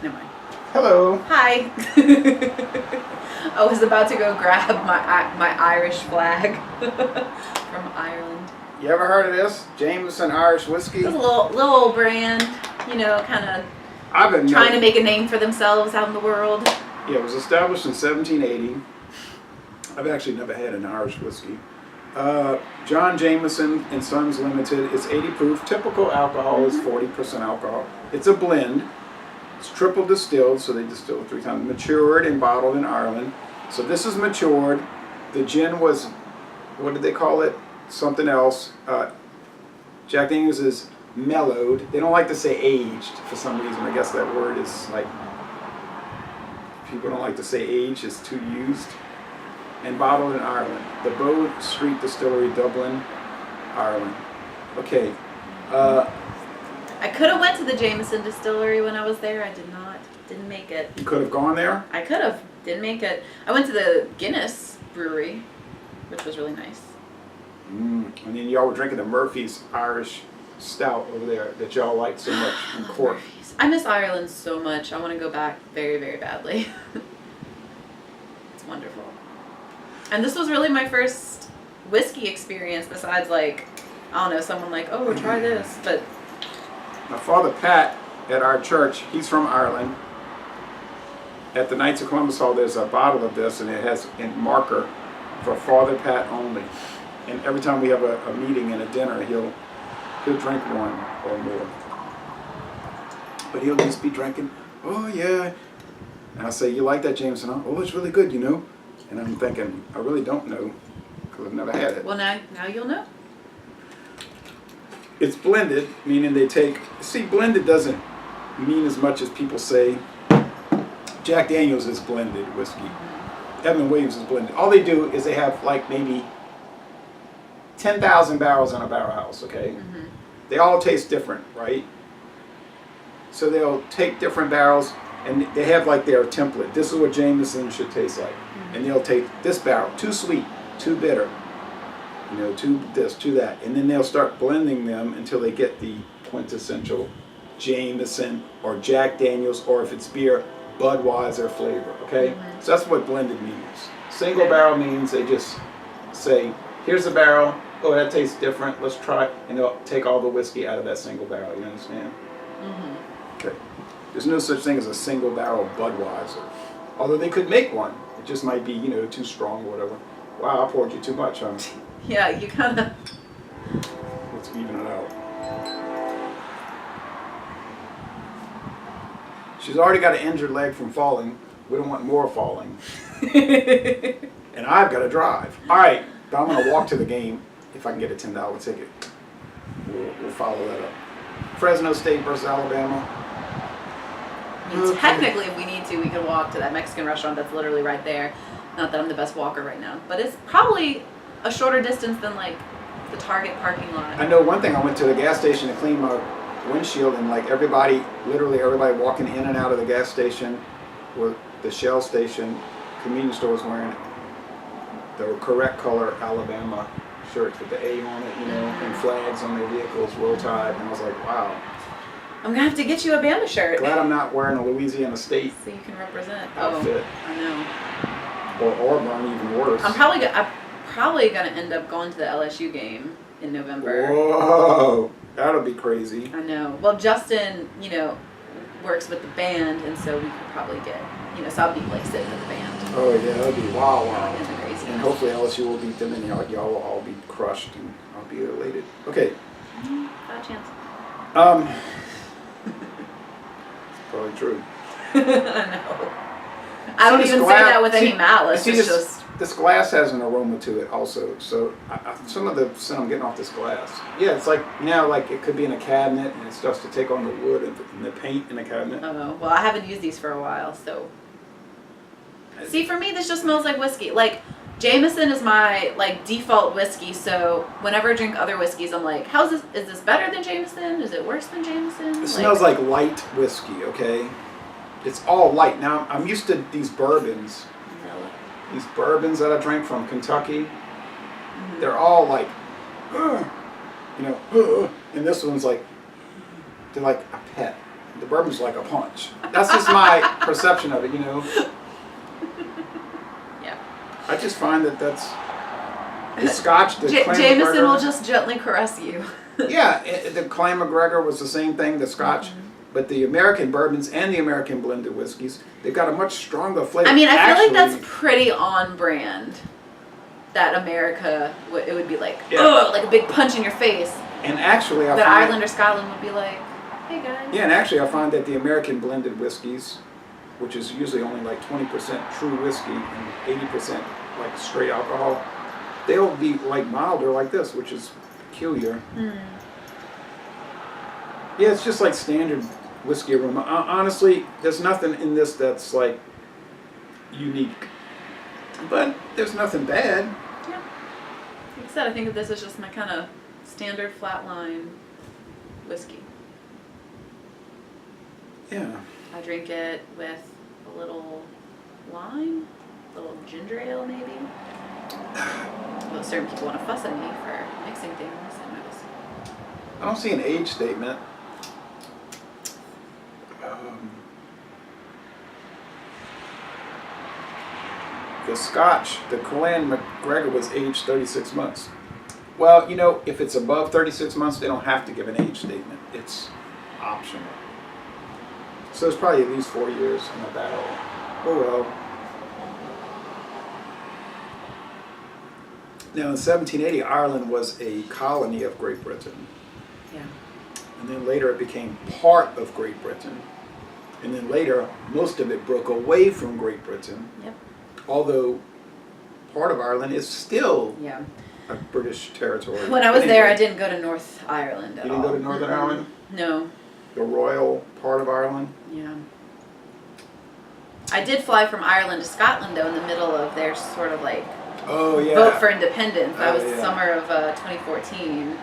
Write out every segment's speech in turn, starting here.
Never mind. Hello. Hi. I was about to go grab my Irish flag from Ireland. You ever heard of this? Jameson Irish Whiskey? It's a little old brand, you know, kind of trying to make a name for themselves out in the world. Yeah, it was established in 1780. I've actually never had an Irish whiskey. John Jameson and Sons Limited. It's 80 proof. Typical alcohol is 40% alcohol. It's a blend. It's triple distilled, so they distill it 3 times. Matured and bottled in Ireland. So this is matured. The gin was, what did they call it? Something else. Jack Daniels is mellowed. They don't like to say aged for some reason. I guess that word is like, people don't like to say aged. It's too used. And bottled in Ireland. The Bow Street Distillery, Dublin, Ireland. Okay. I could have went to the Jameson distillery when I was there. I did not. Didn't make it. You could have gone there? I could have. Didn't make it. I went to the Guinness brewery, which was really nice. And then y'all were drinking the Murphy's Irish Stout over there that y'all liked so much in Cork. I miss Ireland so much. I want to go back very, very badly. It's wonderful. And this was really my first whiskey experience besides, like, I don't know, someone like, oh, try this. But My Father Pat at our church, he's from Ireland. At the Knights of Columbus Hall, there's a bottle of this, and it has a marker for Father Pat only. And every time we have a meeting and a dinner, he'll drink one or more. But he'll just be drinking, oh yeah. And I say, you like that, Jameson? Oh, it's really good, you know. And I'm thinking, I really don't know, because I've never had it. well, now you'll know. It's blended, meaning they take, see, blended doesn't mean as much as people say. Jack Daniels is blended whiskey. Evan Williams is blended. All they do is they have like maybe 10,000 barrels in a barrel house, okay? They all taste different, right? So they'll take different barrels and they have like their template. This is what Jameson should taste like. And they'll take this barrel, too sweet, too bitter, you know, too this, too that. And then they'll start blending them until they get the quintessential Jameson or Jack Daniels, or if it's beer, Budweiser flavor, okay? So that's what blended means. Single barrel means they just say, here's a barrel, oh, that tastes different, let's try it, and they'll take all the whiskey out of that single barrel, you understand? Okay. There's no such thing as a single barrel Budweiser, although they could make one. It just might be, you know, too strong or whatever. Wow, I poured you too much, huh? Yeah, you kind of. Let's even it out. She's already got an injured leg from falling. We don't want more falling. And I've got to drive. All right, but I'm going to walk to the game if I can get a $10 ticket. We'll follow that up. Fresno State versus Alabama. I mean, technically, if we need to, we could walk to that Mexican restaurant that's literally right there. Not that I'm the best walker right now, but it's probably a shorter distance than like the Target parking lot. I know one thing. I went to the gas station to clean my windshield, and like everybody, literally everybody walking in and out of the gas station or the Shell station, convenience stores wearing the correct color Alabama shirts with the A on it, you know, and flags on their vehicles, Roll Tide, and I was like, wow. I'm gonna have to get you a Bama shirt. Glad I'm not wearing a Louisiana State so you can represent. outfit. Oh, I know. Or Auburn, even worse. I'm probably gonna end up going to the LSU game in November. Whoa, that'll be crazy. I know. Well, Justin, you know, works with the band, and so we could probably get, you know, so I'll be like sitting with the band. Oh yeah, that'll be wow. In the craziness. And hopefully LSU will beat them, and y'all will all be crushed, and I'll be elated. Okay. Got a chance. It's probably true. I know. I don't even say that with any malice. It's just this glass has an aroma to it also. So some of the scent I'm getting off this glass. Yeah, it's like now like it could be in a cabinet and it starts to take on the wood and the paint in the cabinet. Oh, well, I haven't used these for a while, so. See, for me, this just smells like whiskey. Like, Jameson is my like default whiskey, so whenever I drink other whiskeys, I'm like, how's this? Is this better than Jameson? Is it worse than Jameson? It smells like light whiskey, okay? It's all light. Now, I'm used to these bourbons. These bourbons that I drink from Kentucky, they're all like, you know, and this one's like, they're like a pet. The bourbon's like a punch. That's just my perception of it, you know. Yeah. I just find that that's the Scotch. The Jameson will just gently caress you. Yeah, the Clan McGregor was the same thing. The Scotch. But the American bourbons and the American blended whiskeys, they've got a much stronger flavor. I mean, I feel like that's pretty on brand. That America, it would be like, oh, like a big punch in your face. And actually, that Ireland or Scotland would be like, hey guys. Yeah, and actually I find that the American blended whiskeys, which is usually only like 20% true whiskey and 80% like straight alcohol, they'll be like milder like this, which is peculiar. Yeah, it's just like standard whiskey aroma. Honestly, there's nothing in this that's like unique. But there's nothing bad. Yeah. Like I said, I think this is just my kind of standard flatline whiskey. Yeah. I drink it with a little lime, a little ginger ale maybe. Well, certain people want to fuss at me for mixing things, I notice. I don't see an age statement. The Scotch, the Clan McGregor was aged 36 months. Well, you know, if it's above 36 months, they don't have to give an age statement. It's optional. So it's probably at least 4 years in a barrel. Oh well. Now in 1780, Ireland was a colony of Great Britain. Yeah. And then later it became part of Great Britain. And then later, most of it broke away from Great Britain. Yep. Although part of Ireland is still yeah. a British territory. When I was there, I didn't go to North Ireland at all. You didn't go to Northern Ireland? No. The royal part of Ireland? Yeah. I did fly from Ireland to Scotland, though, in the middle of their sort of like vote for independence. That was the summer of 2014.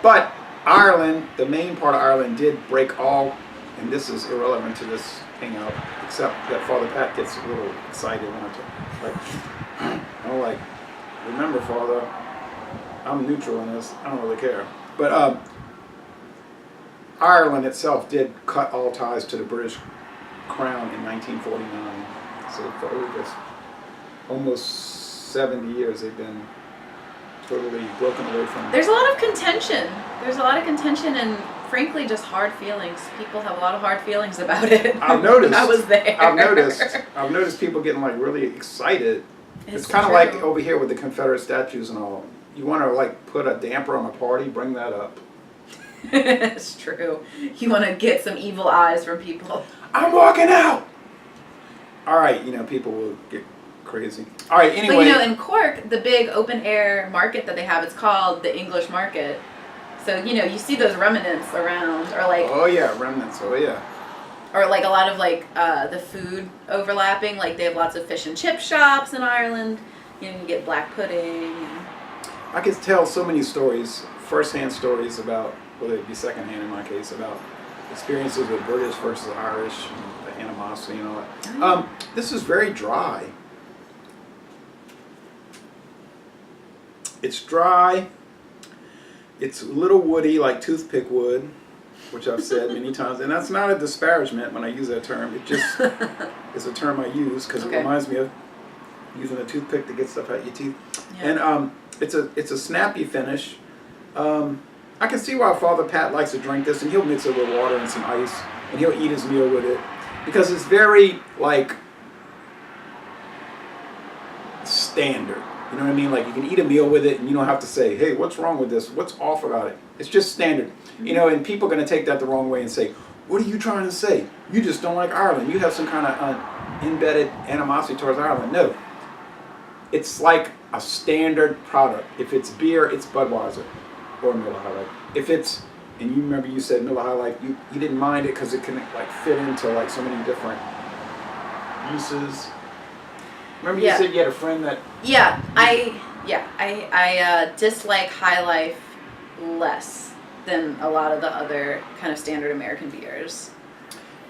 But Ireland, the main part of Ireland, did break all, and this is irrelevant to this hangout, except that Father Pat gets a little excited when I'm like, remember, Father, I'm neutral in this. I don't really care. But Ireland itself did cut all ties to the British Crown in 1949. So for over almost 70 years, they've been totally broken away from. There's a lot of contention. There's a lot of contention and, frankly, just hard feelings. People have a lot of hard feelings about it. I've noticed. I was there. I've noticed people getting like really excited. It's kind of like over here with the Confederate statues and all. You want to like put a damper on a party, bring that up. It's true. You want to get some evil eyes from people. I'm walking out. All right, you know, people will get crazy. All right, anyway. But you know, in Cork, the big open air market that they have, it's called the English Market. So, you know, you see those remnants around, or like. Oh yeah, remnants. Oh yeah. Or like a lot of like the food overlapping. Like they have lots of fish and chip shops in Ireland. You know, you get black pudding. I could tell so many stories, first-hand stories about, well, they'd be second-hand in my case, about experiences with British versus Irish, and the animosity and all that. This is very dry. It's dry. It's a little woody, like toothpick wood, which I've said many times. And that's not a disparagement when I use that term. It just is a term I use because it reminds me of using a toothpick to get stuff out your teeth. Yeah. And it's a snappy finish. I can see why Father Pat likes to drink this, and he'll mix it with water and some ice, and he'll eat his meal with it. Because it's very, like, standard. You know what I mean? Like, you can eat a meal with it, and you don't have to say, hey, what's wrong with this? What's off about it? It's just standard. You know, and people are going to take that the wrong way and say, what are you trying to say? You just don't like Ireland. You have some kind of embedded animosity towards Ireland. No. It's like a standard product. If it's beer, it's Budweiser or Miller High Life. If it's, and you remember you said Miller High Life, you didn't mind it because it can like fit into like so many different uses. Remember you said you had a friend that... I dislike High Life less than a lot of the other kind of standard American beers.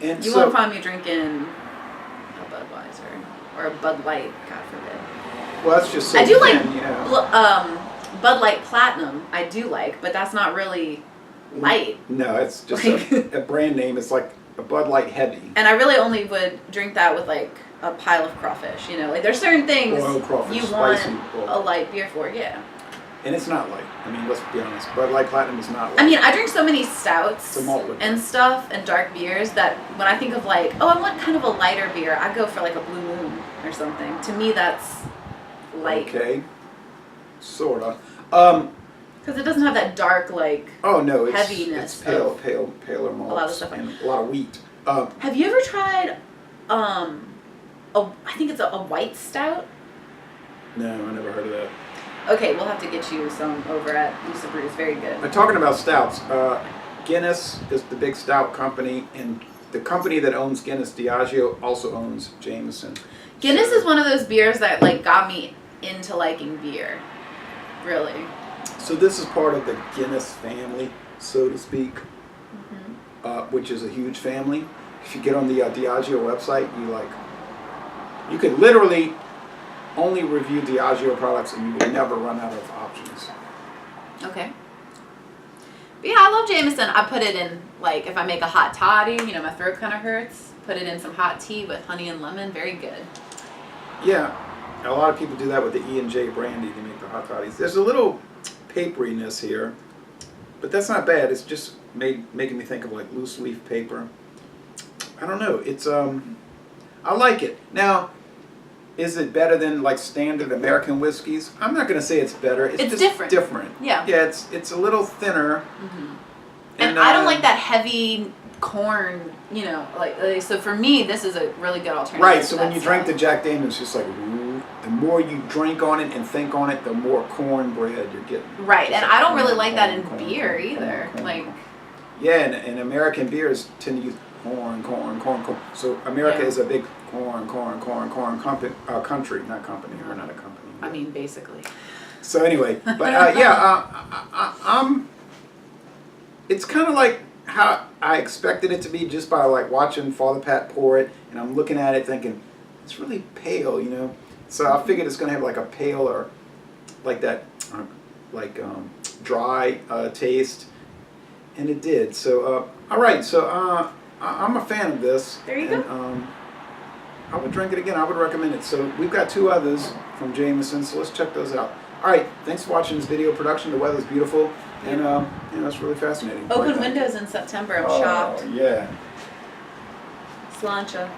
And you won't find me drinking a Budweiser or a Bud Light, God forbid. Well, that's just so I do thin, like you know. Bud Light Platinum. I do like, but that's not really light. No, it's just a brand name. It's like a Bud Light Heavy. And I really only would drink that with like a pile of crawfish. You know, like there's certain things crawfish, you want spicy, a light beer for. Yeah. And it's not light. I mean, let's be honest. Bud Light Platinum is not light. I mean, I drink so many stouts It's a malt liquor. and stuff and dark beers that when I think of like, oh, I want kind of a lighter beer, I go for like a Blue Moon or something. To me, that's light. Okay. Sorta. Because it doesn't have that dark like heaviness. It's paler malt. A lot of stuff. And a lot of wheat. Have you ever tried I think it's a white stout? No, I never heard of that. Okay, we'll have to get you some over at Lisa Brew's. Very good. But talking about stouts, Guinness is the big stout company, and the company that owns Guinness, Diageo, also owns Jameson. Guinness is one of those beers that like got me into liking beer. Really. So this is part of the Guinness family, so to speak, which is a huge family. If you get on the Diageo website, you could literally only review Diageo products and you would never run out of options. Okay. But yeah, I love Jameson. I put it in, like, if I make a hot toddy, you know, my throat kind of hurts. Put it in some hot tea with honey and lemon. Very good. Yeah. A lot of people do that with the E&J brandy to make the hot toddies. There's a little paperiness here, but that's not bad. It's just making me think of, like, loose leaf paper. I don't know. It's, I like it. Now, is it better than like standard American whiskeys? I'm not going to say it's better. It's just different. Yeah. Yeah, it's a little thinner. And I don't like that heavy corn, you know, like so for me this is a really good alternative. Right, so when you drink the Jack Daniels, it's just like, ooh, the more you drink on it and think on it, the more cornbread you're getting. Right, and I don't really like that in beer either. Like, yeah, and American beers tend to use corn. So America is a big corn country, not company. We're not a company. I mean, basically. So anyway, but it's kind of like how I expected it to be just by like watching Father Pat pour it, and I'm looking at it thinking it's really pale, you know. So I figured it's gonna have like a pale or like that, dry taste, and it did. So all right, so I'm a fan of this. There you go. I would drink it again. I would recommend it. So we've got 2 others from Jameson, so let's check those out. All right, thanks for watching this video production. The weather's beautiful, and you know, it's really fascinating. Open windows in September. I'm shocked. Yeah. Sláinte.